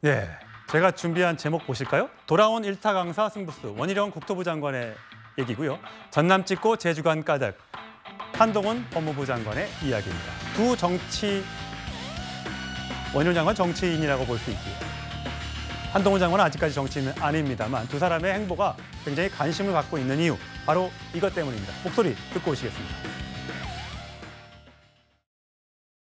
네, 제가 준비한 제목 보실까요? 돌아온 일타 강사 승부수, 원희룡 국토부 장관의 얘기고요. 전남 찍고 제주간 까닭, 한동훈 법무부 장관의 이야기입니다. 두 원희룡 장관 정치인이라고 볼 수 있고요. 한동훈 장관은 아직까지 정치인은 아닙니다만 두 사람의 행보가 굉장히 관심을 갖고 있는 이유, 바로 이것 때문입니다. 목소리 듣고 오시겠습니다.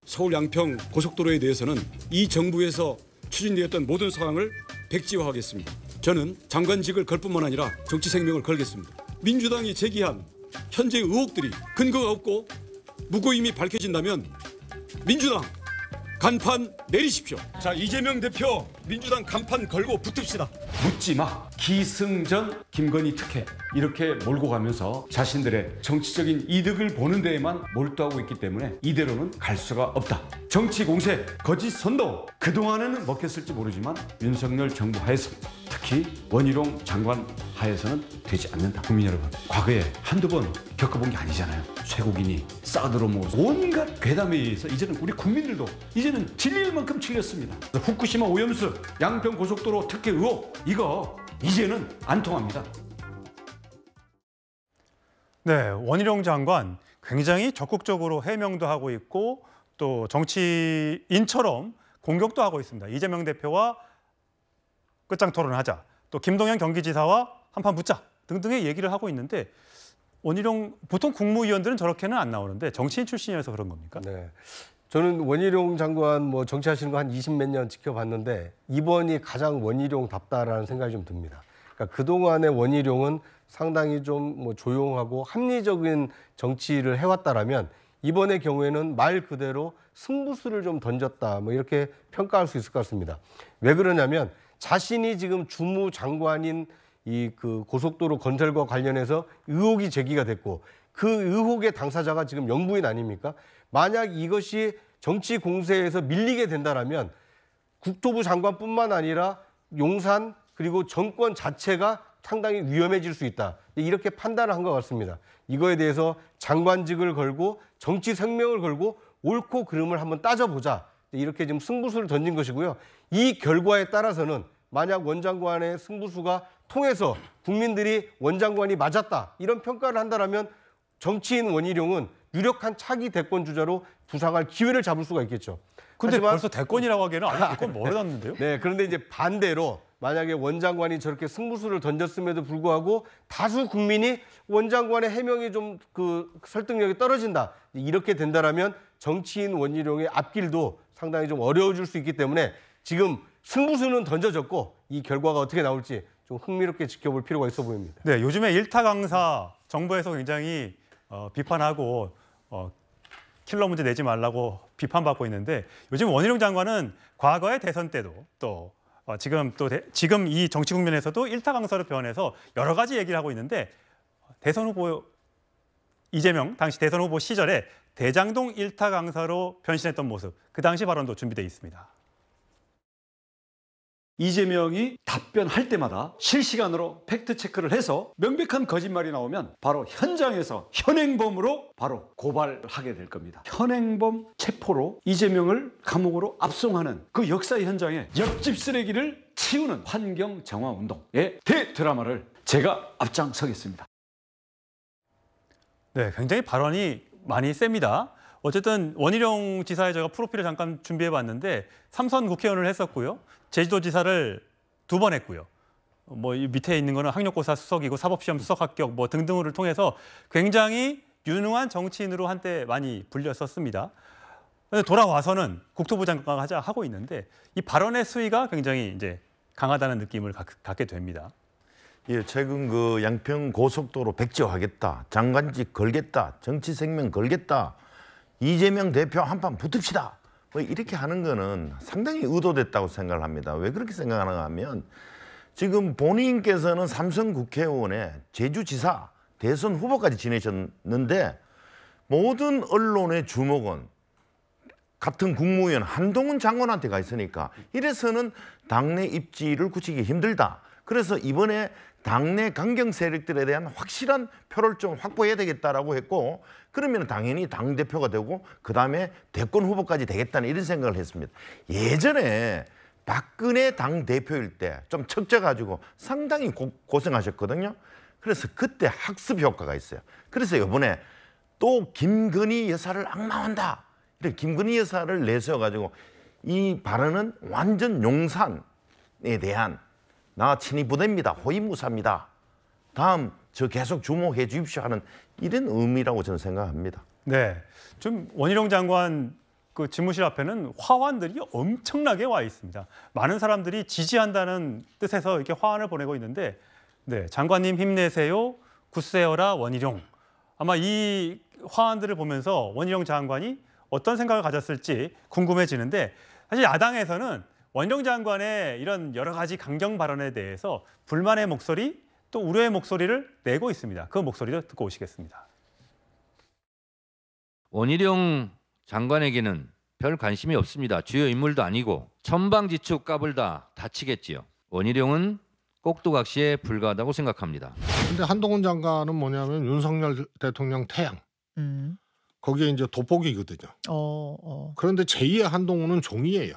서울 양평 고속도로에 대해서는 이 정부에서 추진되었던 모든 사항을 백지화하겠습니다. 저는 장관직을 걸 뿐만 아니라 정치 생명을 걸겠습니다. 민주당이 제기한 현재 의혹들이 근거가 없고 무고임이 밝혀진다면 민주당 간판 내리십시오. 자, 이재명 대표 민주당 간판 걸고 붙읍시다. 묻지마, 기승전, 김건희 특혜 이렇게 몰고 가면서 자신들의 정치적인 이득을 보는 데에만 몰두하고 있기 때문에 이대로는 갈 수가 없다. 정치 공세, 거짓 선동, 그동안에는 먹혔을지 모르지만 윤석열 정부 하에서 특히 원희룡 장관 하에서는 되지 않는다. 국민 여러분, 과거에 한두 번 겪어본 게 아니잖아요. 쇠고기니 싸들어먹어서 온갖 괴담에 의해서 이제는 우리 국민들도 이제는 질릴 만큼 질렸습니다. 후쿠시마 오염수, 양평 고속도로 특혜 의혹, 이거 이제는 안 통합니다. 네, 원희룡 장관 굉장히 적극적으로 해명도 하고 있고 또 정치인처럼 공격도 하고 있습니다. 이재명 대표와 끝장 토론하자, 또 김동연 경기지사와 한판 붙자 등등의 얘기를 하고 있는데 원희룡 보통 국무위원들은 저렇게는 안 나오는데 정치인 출신이어서 그런 겁니까? 네. 저는 원희룡 장관 뭐 정치하시는 거 한 20몇 년 지켜봤는데 이번이 가장 원희룡답다라는 생각이 좀 듭니다. 그러니까 그동안의 원희룡은 상당히 좀 뭐 조용하고 합리적인 정치를 해왔다라면 이번의 경우에는 말 그대로 승부수를 좀 던졌다, 뭐 이렇게 평가할 수 있을 것 같습니다. 왜 그러냐면 자신이 지금 주무장관인 이 그 고속도로 건설과 관련해서 의혹이 제기가 됐고 그 의혹의 당사자가 지금 영부인 아닙니까? 만약 이것이 정치 공세에서 밀리게 된다라면 국토부 장관뿐만 아니라 용산 그리고 정권 자체가 상당히 위험해질 수 있다. 이렇게 판단을 한 것 같습니다. 이거에 대해서 장관직을 걸고 정치 생명을 걸고 옳고 그름을 한번 따져보자. 이렇게 지금 승부수를 던진 것이고요. 이 결과에 따라서는 만약 원장관의 승부수가 통해서 국민들이 원장관이 맞았다 이런 평가를 한다면 정치인 원희룡은 유력한 차기 대권 주자로 부상할 기회를 잡을 수가 있겠죠. 근데 하지만, 벌써 대권이라고 하기에는 아직 대권 멀어졌는데요? 네, 그런데 이제 반대로 만약에 원장관이 저렇게 승부수를 던졌음에도 불구하고 다수 국민이 원장관의 해명이 좀 그 설득력이 떨어진다 이렇게 된다라면 정치인 원희룡의 앞길도 상당히 좀 어려워질 수 있기 때문에 지금 승부수는 던져졌고 이 결과가 어떻게 나올지 좀 흥미롭게 지켜볼 필요가 있어 보입니다. 네, 요즘에 일타 강사 정부에서 굉장히 비판하고 킬러 문제 내지 말라고 비판받고 있는데 요즘 원희룡 장관은 과거의 대선 때도 또 지금 이 정치 국면에서도 일타 강사로 변해서 여러 가지 얘기를 하고 있는데 대선 후보 이재명 당시 대선 후보 시절에 대장동 일타 강사로 변신했던 모습, 그 당시 발언도 준비되어 있습니다. 이재명이 답변할 때마다 실시간으로 팩트체크를 해서 명백한 거짓말이 나오면 바로 현장에서 현행범으로 바로 고발하게 될 겁니다. 현행범 체포로 이재명을 감옥으로 압송하는 그 역사의 현장에 옆집 쓰레기를 치우는 환경 정화 운동의 대드라마를 제가 앞장서겠습니다. 네, 굉장히 발언이 많이 셉니다. 어쨌든 원희룡 지사의 제가 프로필을 잠깐 준비해봤는데 3선 국회의원을 했었고요. 제주도지사를 2번 했고요. 뭐 이 밑에 있는 거는 학력고사 수석이고 사법시험 수석 합격 뭐 등등을 통해서 굉장히 유능한 정치인으로 한때 많이 불렸었습니다. 돌아와서는 국토부 장관 하고 있는데 이 발언의 수위가 굉장히 이제 강하다는 느낌을 갖게 됩니다. 예, 최근 그 양평 고속도로 백지화하겠다, 장관직 걸겠다, 정치 생명 걸겠다, 이재명 대표 한판 붙읍시다. 뭐 이렇게 하는 거는 상당히 의도됐다고 생각을 합니다. 왜 그렇게 생각하는가 하면 지금 본인께서는 삼선 국회의원의 제주지사 대선 후보까지 지내셨는데 모든 언론의 주목은 같은 국무위원 한동훈 장관한테 가 있으니까 이래서는 당내 입지를 굳히기 힘들다. 그래서 이번에 당내 강경 세력들에 대한 확실한 표를 좀 확보해야 되겠다라고 했고 그러면 당연히 당대표가 되고 그다음에 대권 후보까지 되겠다는 이런 생각을 했습니다. 예전에 박근혜 당 대표일 때 좀 척져가지고 상당히 고생하셨거든요. 그래서 그때 학습 효과가 있어요. 그래서 이번에 또 김건희 여사를 악마한다. 이렇게 김건희 여사를 내세워가지고 이 발언은 완전 용산에 대한 나 친위부대입니다. 호위무사입니다. 다음 저 계속 주목해 주십시오 하는 이런 의미라고 저는 생각합니다. 네, 좀 원희룡 장관 그 집무실 앞에는 화환들이 엄청나게 와 있습니다. 많은 사람들이 지지한다는 뜻에서 이렇게 화환을 보내고 있는데, 네, 장관님 힘내세요, 굳세어라 원희룡. 아마 이 화환들을 보면서 원희룡 장관이 어떤 생각을 가졌을지 궁금해지는데, 사실 야당에서는 원희룡 장관의 이런 여러 가지 강경 발언에 대해서 불만의 목소리, 또 우려의 목소리를 내고 있습니다. 그 목소리도 듣고 오시겠습니다. 원희룡 장관에게는 별 관심이 없습니다. 주요 인물도 아니고 천방지축 까불다 다치겠지요. 원희룡은 꼭두각시에 불과하다고 생각합니다. 근데 한동훈 장관은 뭐냐면 윤석열 대통령 태양. 거기에 이제 돋보기거든요. 그런데 제2의 한동훈은 종이에요.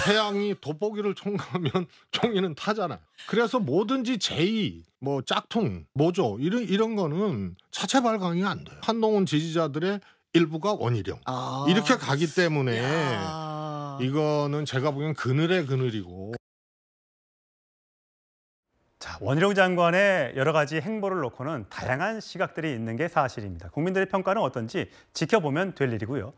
태양이 돋보기를 총가면 종이는 타잖아요. 그래서 뭐든지 제2, 뭐 짝퉁, 모조 이런 거는 차체 발광이 안 돼요. 한동훈 지지자들의 일부가 원희룡 이렇게 가기 때문에 이거는 제가 보기엔 그늘의 그늘이고. 자, 원희룡 장관의 여러 가지 행보를 놓고는 다양한 시각들이 있는 게 사실입니다. 국민들의 평가는 어떤지 지켜보면 될 일이고요.